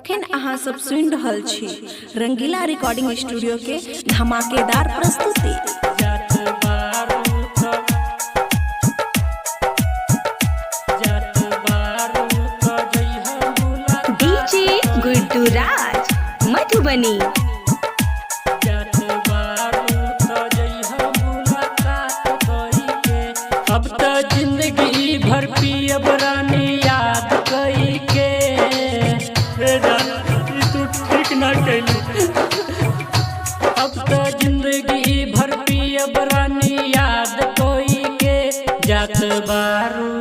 अखन अहाँ सब सुनि रहल छी रंगीला रिकॉर्डिंग स्टूडियो के धमाकेदार प्रस्तुति। डीजे गुड्डू राज मधुबनी। अब तो जिंदगी भर पियब रानी याद कई के तू ठीक ना कैलू। अब तो जिंदगी भर पियब रानी याद कोई के जात बारू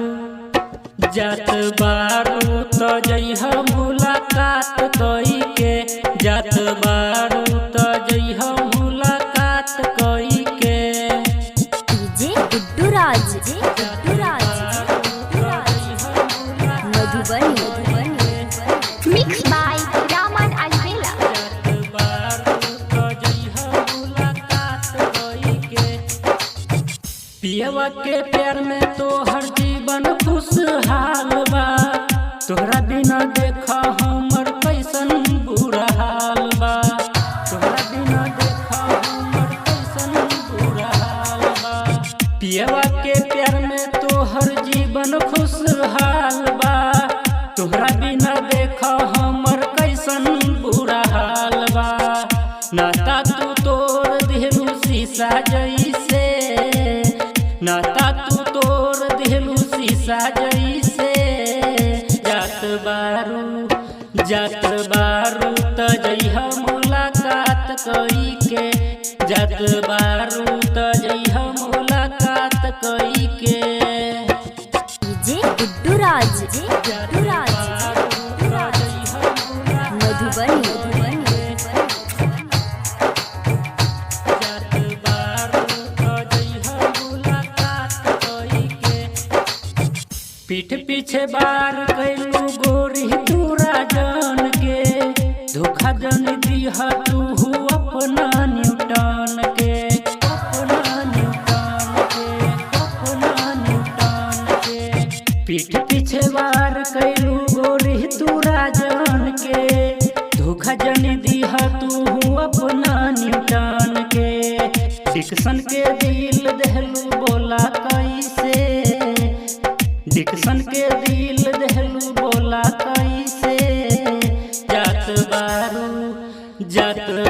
तो जइह मुलाकात कोई के जात बारू तो जइह मुलाकात कोई के। DJ Guddu Raj Madhubani. Mix by Raman Albela. पियवा के प्यार में तो हर जीवन खुशहाल बा, तोहरा बिना देखा हमर कैसन बुरा हाल बा। तोहरा बिना देखा हमर कैसन बुरा हाल बा। पियवा के प्यार में तो हर जीवन खुशहाल बा, तोहरा बिना देखा हमर कैसन बुरा हाल बा। नाता तू तोड़ दिलू शीशा जैसे, नाता तू तोड़ दिलू शीशा जैसे। जात बारू त जइह मुलाकात कई के, जात बारू त जइह मुलाकात कई के। डीजे गुड्डू राज मधुबनी। पीठ पीछे बार कैलू गोरी तूरा जान के, धोखा जन दिह तू अपना न्यूटन के, अपना न्यूटन के, अपना न्यूटन के। पीठ पीछे बार कैलू गोरी तूरा जान के, धोखा जन दिह तू अपना न्यूटन के। डिक्सन के दिल दहलू बोला कैसे, डिक्सन के दिल दहलू बोला कैसे। जात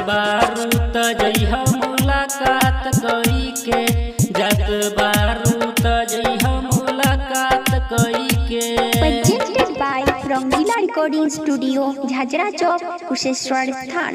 बारू त जइह मुलाकात कई के, जात बारू त जइह मुलाकात कई के। Presented by Rangila recording studio Jhajhra Chowk Kusheshwar स्थान।